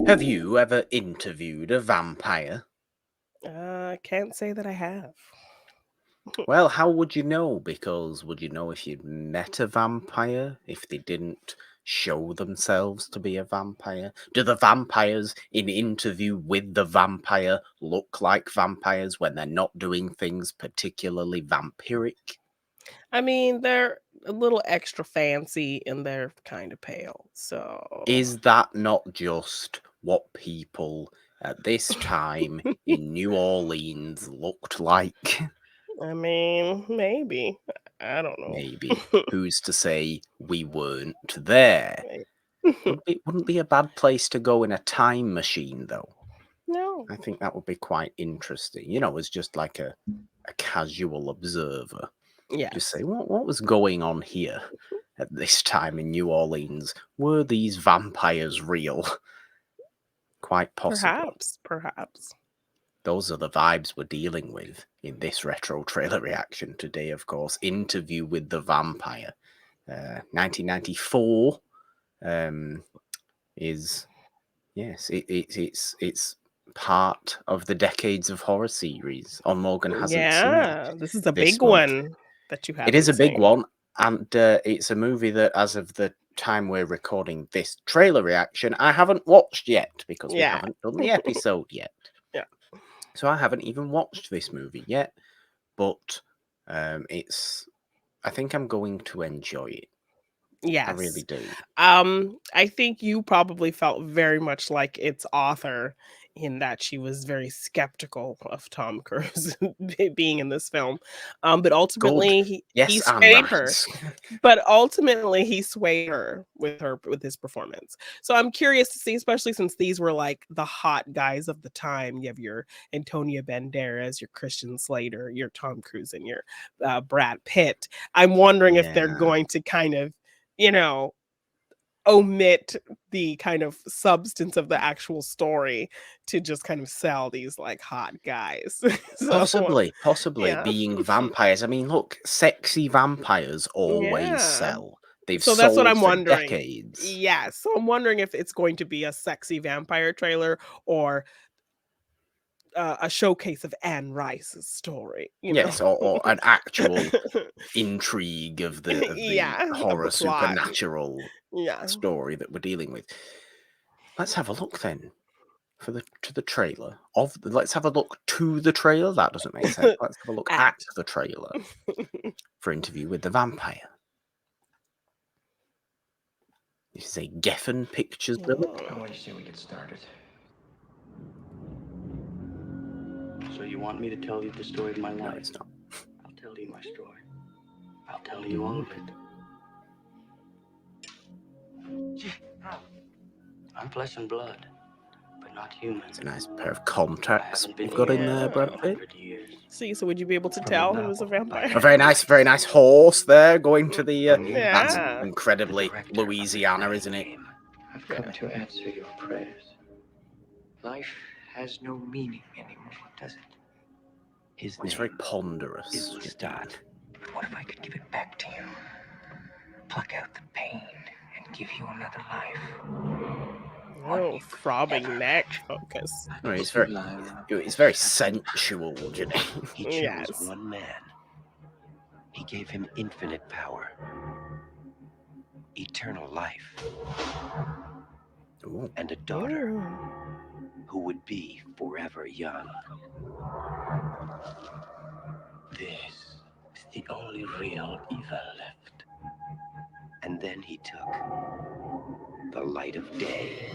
Have you ever interviewed a vampire? Can't say that I have. Well, how would you know? Because would you know if you'd met a vampire if they didn't show themselves to be a vampire? Do the vampires in Interview with the Vampire look like vampires when they're not doing things particularly vampiric? I mean, they're a little extra fancy and they're kind of pale. So, Is that not just what people at this time in New Orleans looked like? I mean, maybe. I don't know. Maybe. Who's to say we weren't there? May- Wouldn't be a bad place to go in a time machine, though. no. I think that would be quite interesting. As just like a casual observer. Just Yes. say, what was going on here at this time in New Orleans? Were these vampires real? Quite possibly. Perhaps. Perhaps. Those are the vibes we're dealing with in this retro trailer reaction today, of course. Interview with the Vampire. 1994 is yes, it's part of the Decades of Horror series. On Morgan hasn't seen it Yeah. This is a this big month. one that you It is haven't a big seen. one, and it's a movie that, as of the time we're recording this trailer reaction, I haven't watched yet because we Yeah. haven't done the episode yet. Yeah. So I haven't even watched this movie yet, but it's. I think I'm going to enjoy it. I really Yes. do. I think you probably felt very much like its author in that she was very skeptical of Tom Cruise being in this film. But Good. ultimately he Yes, and swayed her. right. But ultimately he swayed her with his performance. So I'm curious to see, especially since these were like the hot guys of the time. You have your Antonio Banderas, your Christian Slater, your Tom Cruise, and your Brad Pitt. I'm wondering if they're Yeah. going to kind of, you know, omit the kind of substance of the actual story to just kind of sell these like hot guys. So Possibly yeah. being vampires. I mean, look, sexy vampires always Yeah. sell. They've So that's what sold I'm for wondering. decades. Yeah, so I'm wondering if it's going to be a sexy vampire trailer or a showcase of Anne Rice's story, you know? Yes, or an actual intrigue of the Yeah, of horror the plot. supernatural Yeah. story that we're dealing with. Let's have a look then to the trailer let's have a look to the trailer. That doesn't make sense. Let's have a look at At. the trailer for Interview with the Vampire. This is a Geffen Pictures Limited. How Oh. would you say we get started? So you want me to tell you the story of my No, life? it's not. I'll tell you my story. I'll tell you all of it. I'm flesh and blood, but not human. It's a nice pair of I contacts haven't been you've got in there, Yeah. Brad in Pitt. 100 years. See, so would you be able to From a tell who was a novel by vampire? A very nice horse there going to the. my name That's Yeah. incredibly the director of Louisiana, this isn't it? game. I've Yeah. come to answer your prayers. Life has no meaning anymore, does it? His It's name very ponderous. is Lestat. But what if I could give it back to you? Pluck out the pain and give you another life. Oh, throbbing neck focus. No, it's very sensual, you know. He chose Yes. one man. He gave him infinite power, eternal life, Ooh. and a daughter Ooh. who would be forever young. This is the only real evil left. And then he took the light of day.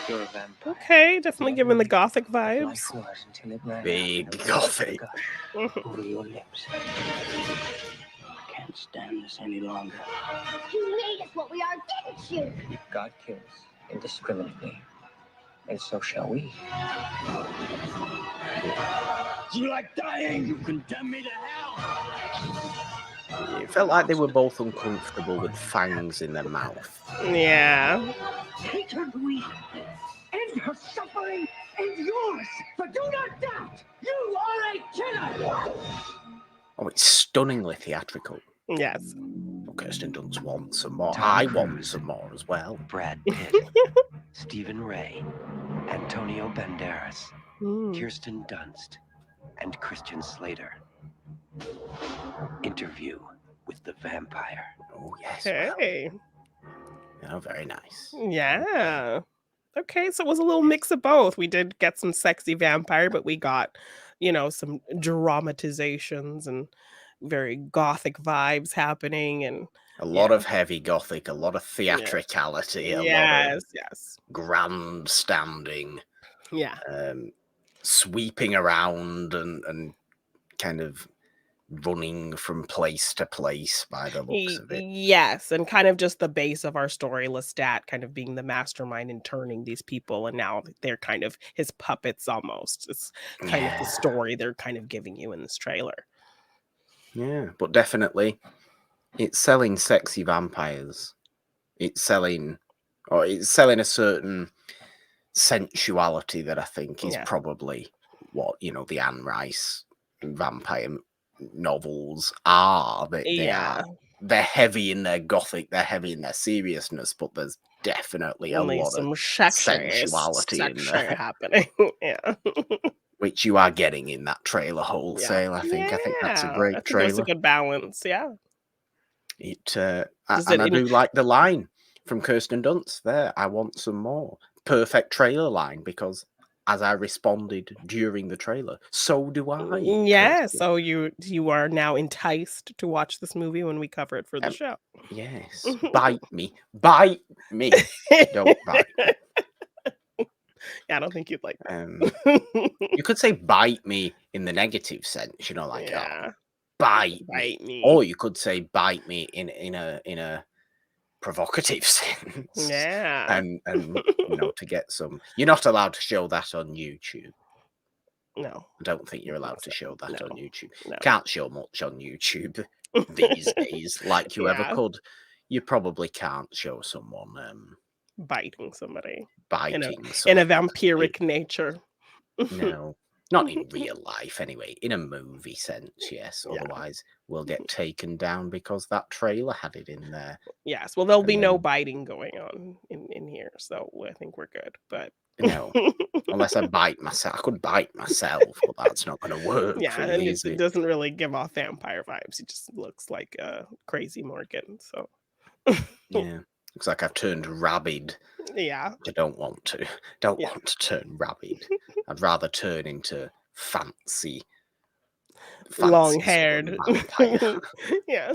You're a vampire. Okay, definitely giving the gothic vibes. Life was until it ran Big out and gothic. gush over your lips. I can't stand this any longer. You made us what we are, didn't you? God kills indiscriminately, and so shall we. You like dying? You condemn me to hell. It felt like they were both uncomfortable with fangs in their mouth. Yeah. Take her, Louise. End her suffering and yours. But do not doubt, you are a killer. Oh, it's stunningly theatrical. Yes. Kirsten Dunst wants some more. Tom I want Cruise. some more as well. Brad Pitt, Stephen Ray, Antonio Banderas, Mm. Kirsten Dunst, and Christian Slater. Interview with the Vampire. Oh yes, well, Okay. very nice. Yeah. Okay, so it was a little mix of both. We did get some sexy vampire, but we got, some dramatizations and very gothic vibes happening. And A lot yeah, of heavy gothic, a lot of yeah, theatricality, a lot of yes, grandstanding, yeah. sweeping around and kind of running from place to place by the looks of it. Yes, and kind of just the base of our story, Lestat kind of being the mastermind in turning these people, and now they're kind of his puppets almost. It's kind of the Yeah, story they're kind of giving you in this trailer. yeah, but definitely it's selling sexy vampires. It's selling a certain sensuality that I think is Yeah. probably what the Anne Rice vampire novels are. Yeah. They're heavy in their gothic, they're heavy in their seriousness, but there's definitely a Only lot of some sexy sensuality in there, happening. Yeah. which you are getting in that trailer Yeah. wholesale. I think that's a Yeah. I great think it was a trailer. good balance. Yeah. Does it And I do like the line from Kirsten Dunst there. I want some more. Perfect trailer line, because as I responded during the trailer, so do I. Yeah, Kirsten. so you are now enticed to watch this movie when we cover it for the Um, show. yes, bite me, don't bite me. Yeah, I don't think you'd like Um, that. you could say bite me in the negative sense, like Yeah, bite me, bite me. or you could say bite me in a provocative sense, Yeah. and to get some. You're not allowed to show that on YouTube. No, I don't think you're I think allowed to so. show that No, on YouTube. no. Can't show much on YouTube these days, like you ever Yeah, could. You probably can't show someone biting somebody in biting a someone. vampiric nature. No, not in real life anyway. In a movie sense, yes. Yeah. Otherwise, we'll get taken down because that trailer had it in there. Yes. Well, there'll be And no then, biting going on in here, so I think we're good. But no, unless I bite myself. I could bite myself, but that's not going to work, yeah, and really, is it it? doesn't really give off vampire vibes. He just looks like a crazy Morgan. So Yeah, looks like I've turned rabid. yeah, I don't want to. Don't yeah, want to turn rabid. I'd rather turn into fancy sort long-haired. of vampire. Yeah.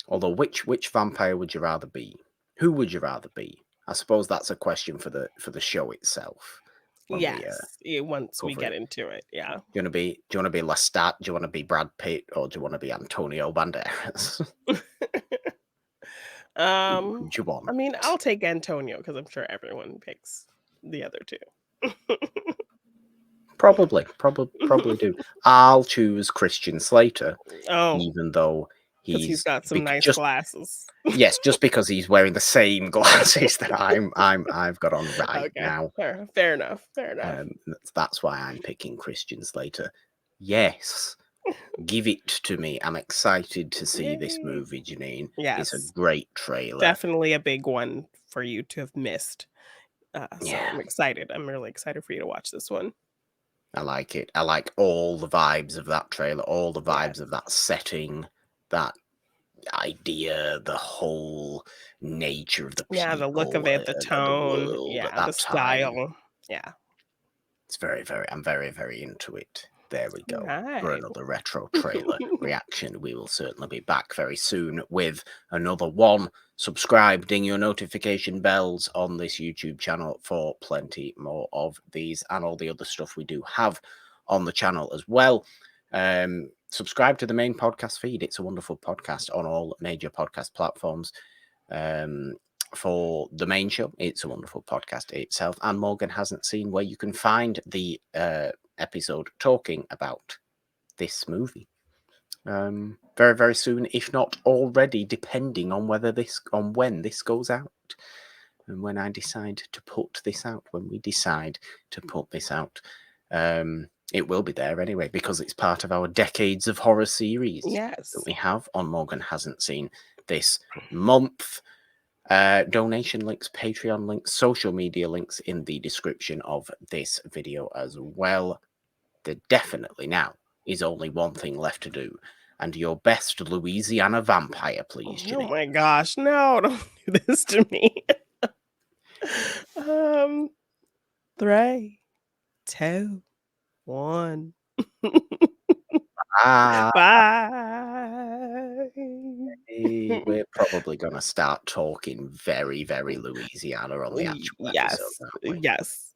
Although, which vampire would you rather be? Who would you rather be? I suppose that's a question for the show itself. When we Yes. Once we cover get it, into it, yeah. do you want to be Lestat? Do you want to be Brad Pitt, or do you want to be Antonio Banderas? Who do you want? I mean, I'll take Antonio because I'm sure everyone picks the other two. Probably do. I'll choose Christian Slater, Oh, even though because he's got some nice just glasses. yes, just because he's wearing the same glasses that I've got on right Okay, now. fair enough. Fair enough. That's why I'm picking Christian Slater. Yes, give it to me. I'm excited to see this Yay. movie, Jeannine. It's a Yes, great trailer. definitely a big one for you to have missed. So Yeah, I'm excited. I'm really excited for you to watch this one. I like it. I like all the vibes of that trailer, all the vibes Yes. of that setting, that idea, the whole nature of the people. Yeah, the look of it, the and the tone, world at yeah, the that time. style. Yeah. It's I'm very into it. There we go. For Right. another retro trailer reaction. We will certainly be back very soon with another one. Subscribe, ding your notification bells on this YouTube channel for plenty more of these and all the other stuff we do have on the channel as well. Subscribe to the main podcast feed. It's a wonderful podcast on all major podcast platforms. For the main show, It's a Wonderful Podcast itself, and Morgan Hasn't Seen, where you can find the episode talking about this movie very, very soon, if not already, depending on when this goes out, and when I decide to put this out, when we decide to put this out. It will be there anyway, because it's part of our Decades of Horror series Yes. that we have on Morgan Hasn't Seen this month. Donation links, Patreon links, social media links in the description of this video as well. There definitely now is only one thing left to do, and your best Louisiana vampire, please, Oh Jeannine. my gosh, no, don't do this to me. 3, 2, 1. Ah, Bye. we're probably going to start talking very, very Louisiana on the actual episode, Yes, aren't we? yes.